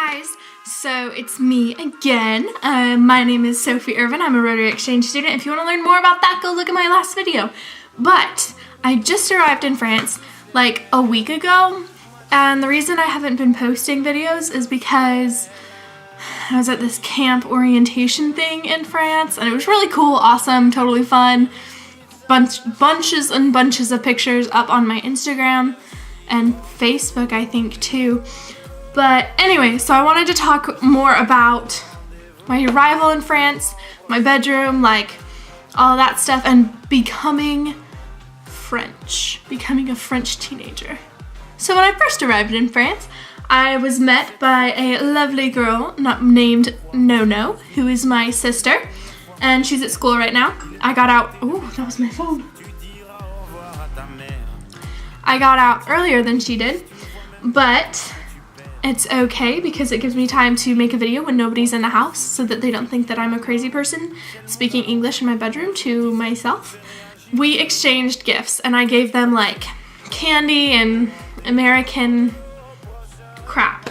guys, so it's me again. My name is Sophie Ervin. I'm a Rotary Exchange student. If you want to learn more about that, go look at my last video. But I just arrived in France like a week ago, and the reason I haven't been posting videos is because I was at this camp orientation thing in France, and it was really cool, awesome, totally fun. Bunches and bunches of pictures up on my Instagram and Facebook, I think, too. But anyway, so I wanted to talk more about my arrival in France, my bedroom, like all that stuff, and becoming French, becoming a French teenager. So when I first arrived in France, I was met by a lovely girl named Nono, who is my sister, and she's at school right now. I got out, oh, that was my phone. I got out earlier than she did, but it's okay because it gives me time to make a video when nobody's in the house so that they don't think that I'm a crazy person speaking English in my bedroom to myself. We exchanged gifts and I gave them like candy and American crap.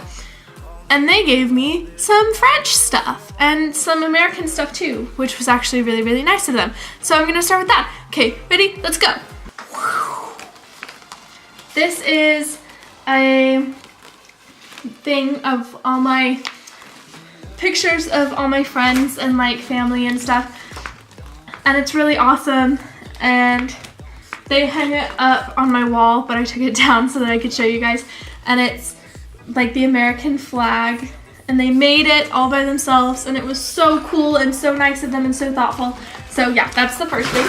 And they gave me some French stuff and some American stuff too, which was actually really, really nice of them. So I'm gonna start with that. Okay, ready? Let's go. This is a thing of all my pictures of all my friends and like family and stuff, and it's really awesome, and they hang it up on my wall, but I took it down so that I could show you guys, and it's like the American flag, and they made it all by themselves, and it was so cool and so nice of them and so thoughtful. So yeah, that's the first thing.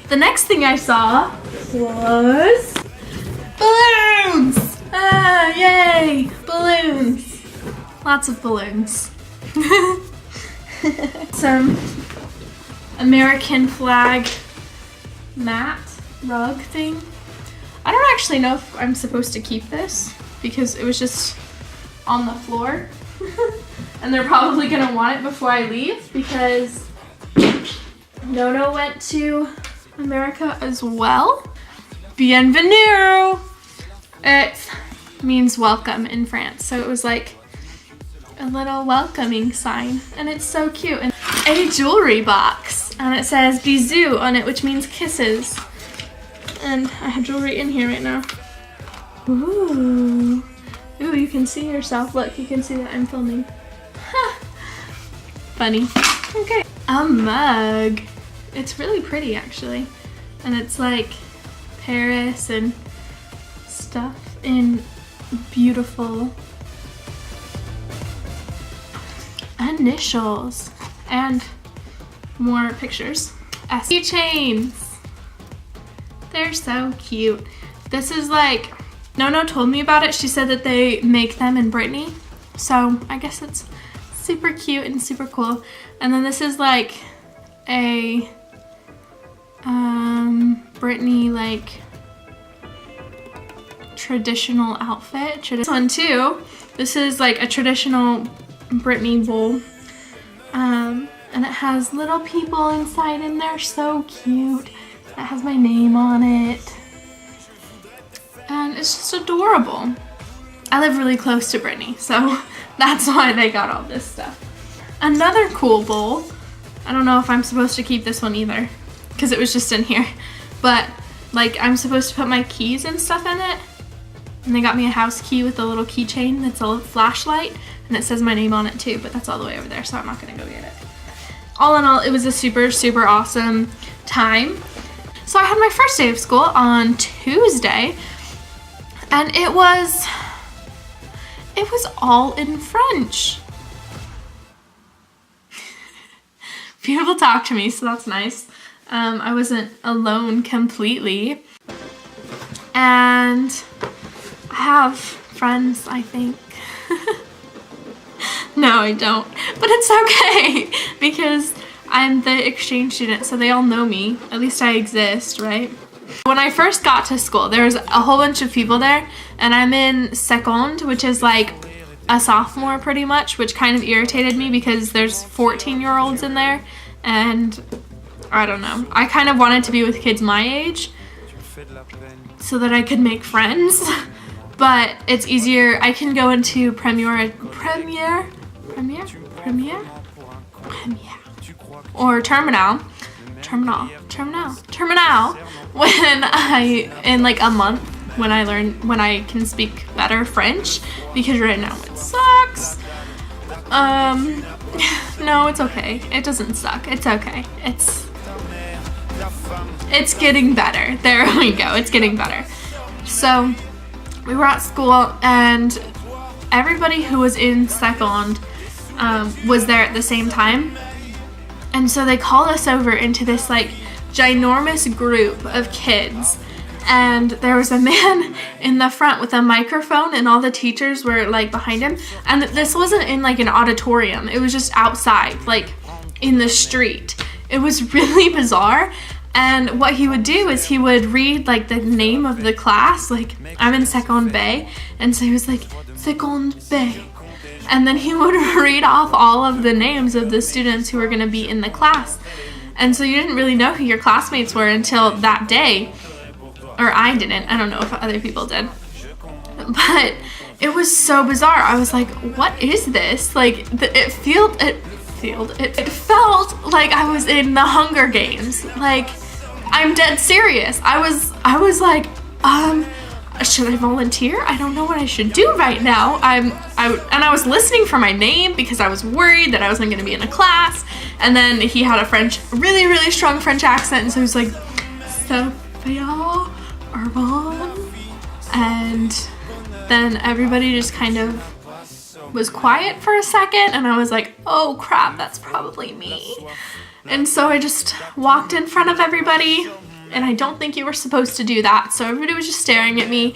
The next thing I saw was balloons! Ah, yay! Balloons! Lots of balloons. Some American flag mat rug thing. I don't actually know if I'm supposed to keep this because it was just on the floor. And they're probably gonna want it before I leave because Nono went to America as well. Bienvenue! It means welcome in France, so it was like a little welcoming sign, and it's so cute. And a jewelry box, and it says bisous on it, which means kisses. And I have jewelry in here right now. Ooh, ooh, you can see yourself. Look, you can see that I'm filming. Huh. Funny. Okay, a mug. It's really pretty actually, and it's like Paris and stuff in beautiful initials and more pictures. Keychains. They're so cute. This is like, Nono told me about it. She said that they make them in Brittany, so I guess it's super cute and super cool. And then this is like a Brittany like traditional outfit. This one too. This is like a traditional Brittany bowl. And it has little people inside and they're so cute. It has my name on it. And it's just adorable. I live really close to Brittany, so that's why they got all this stuff. Another cool bowl. I don't know if I'm supposed to keep this one either because it was just in here. But like I'm supposed to put my keys and stuff in it. And they got me a house key with a little keychain that's a flashlight, and it says my name on it too, but that's all the way over there, so I'm not gonna go get it. All in all, it was a super, super awesome time. So I had my first day of school on Tuesday, and it was all in French. People talk to me, so that's nice. I wasn't alone completely. And I have friends, I think. No, I don't. But it's okay because I'm the exchange student, so they all know me. At least I exist, right? When I first got to school, there was a whole bunch of people there, and I'm in seconde, which is like a sophomore pretty much, which kind of irritated me because there's 14-year-olds in there, and I don't know. I kind of wanted to be with kids my age so that I could make friends. but it's easier. I can go into Premiere, or Terminal when in like a month when I can speak better French, because right now it sucks. No, it's okay. It doesn't suck. It's okay. It's getting better. There we go. It's getting better. So we were at school, and everybody who was in second was there at the same time. And so they called us over into this like ginormous group of kids. And there was a man in the front with a microphone, and all the teachers were like behind him. And this wasn't in like an auditorium. It was just outside, like in the street. It was really bizarre. And what he would do is he would read like the name of the class. Like, I'm in Second B. And so he was like, Second B. And then he would read off all of the names of the students who were going to be in the class. And so you didn't really know who your classmates were until that day. Or I didn't. I don't know if other people did. But it was so bizarre. I was like, what is this? Like, it felt like I was in the Hunger Games. Like, I'm dead serious. I was like, should I volunteer? I don't know what I should do right now. And I was listening for my name because I was worried that I wasn't going to be in a class. And then he had a really, really strong French accent. And so he was like, Sophie, Ervin. And then everybody just kind of was quiet for a second, and I was like, oh crap, that's probably me. And so I just walked in front of everybody, and I don't think you were supposed to do that. So everybody was just staring at me,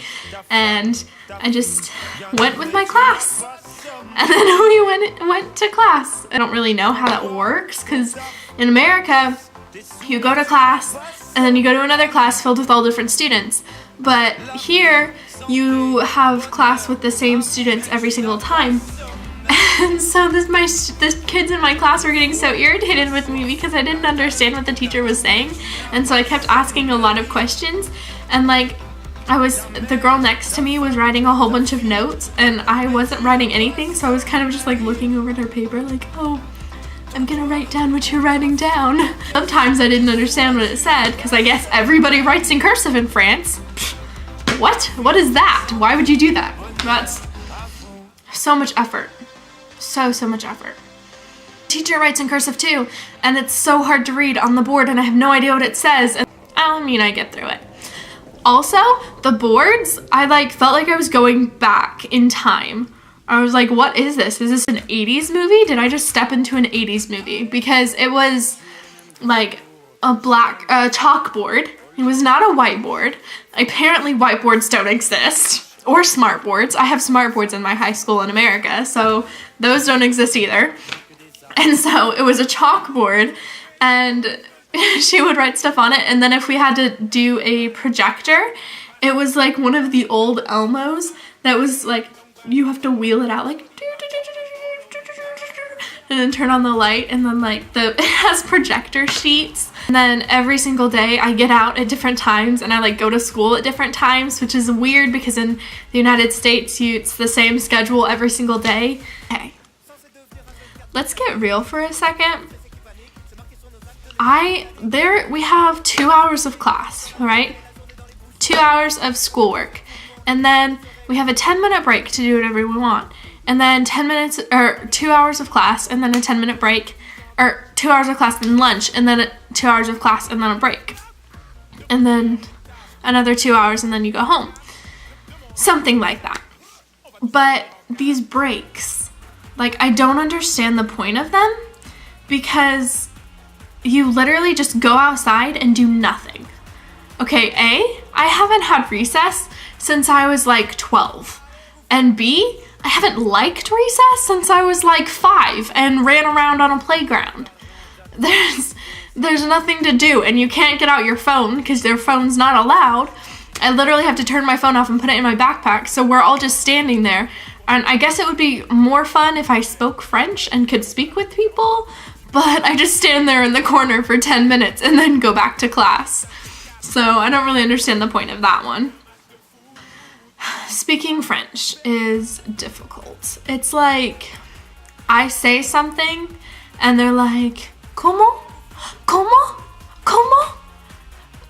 and I just went with my class. And then we went to class. I don't really know how that works, because in America, you go to class, and then you go to another class filled with all different students. But here, you have class with the same students every single time. And so the kids in my class were getting so irritated with me because I didn't understand what the teacher was saying. And so I kept asking a lot of questions. And like, the girl next to me was writing a whole bunch of notes, and I wasn't writing anything. So I was kind of just like looking over at her paper like, oh, I'm gonna write down what you're writing down. Sometimes I didn't understand what it said, because I guess everybody writes in cursive in France. What? What is that? Why would you do that? That's so much effort. So much effort. Teacher writes in cursive too, and it's so hard to read on the board, and I have no idea what it says. And I get through it. Also, the boards, I felt like I was going back in time. I was like, what is this? Is this an 80s movie? Did I just step into an 80s movie? Because it was like a black chalkboard. It was not a whiteboard. Apparently whiteboards don't exist. Or smart boards. I have smart boards in my high school in America, so those don't exist either. And so it was a chalkboard, and she would write stuff on it. And then if we had to do a projector, it was like one of the old Elmos that was like, you have to wheel it out like, and then turn on the light, and then like it has projector sheets. And then every single day I get out at different times, and I like go to school at different times, which is weird because in the United States it's the same schedule every single day. Okay, let's get real for a second. We have 2 hours of class, right? 2 hours of schoolwork, and then we have a 10-minute break to do whatever we want. And then 10 minutes, or 2 hours of class, and then a 10-minute break, or 2 hours of class and lunch, and then 2 hours of class and then a break. And then another 2 hours, and then you go home. Something like that. But these breaks, like, I don't understand the point of them, because you literally just go outside and do nothing. Okay, A, I haven't had recess since I was like 12. And B, I haven't liked recess since I was like 5 and ran around on a playground. There's nothing to do, and you can't get out your phone because their phone's not allowed. I literally have to turn my phone off and put it in my backpack, so we're all just standing there. And I guess it would be more fun if I spoke French and could speak with people, but I just stand there in the corner for 10 minutes and then go back to class. So I don't really understand the point of that one. speaking French is difficult. It's like I say something and they're like, comment? Comment? Comment?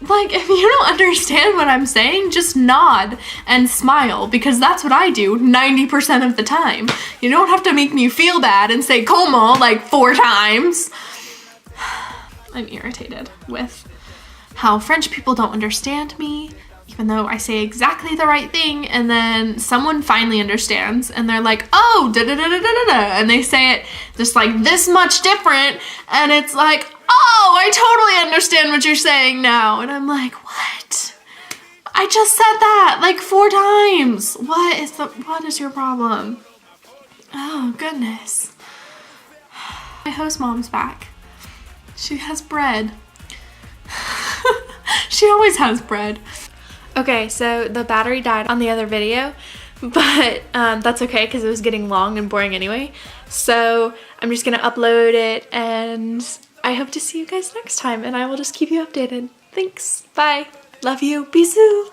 Like, if you don't understand what I'm saying, just nod and smile, because that's what I do 90% of the time. You don't have to make me feel bad and say comment like 4 times. I'm irritated with how French people don't understand me, even though I say exactly the right thing, and then someone finally understands and they're like, oh, da da da da da da, and they say it just like this much different, and it's like, oh, I totally understand what you're saying now. And I'm like, what? I just said that like 4 times. What is your problem? Oh, goodness. My host mom's back. She has bread. She always has bread. Okay, so the battery died on the other video, but that's okay because it was getting long and boring anyway. So I'm just gonna upload it, and I hope to see you guys next time, and I will just keep you updated. Thanks. Bye. Love you. Bisous.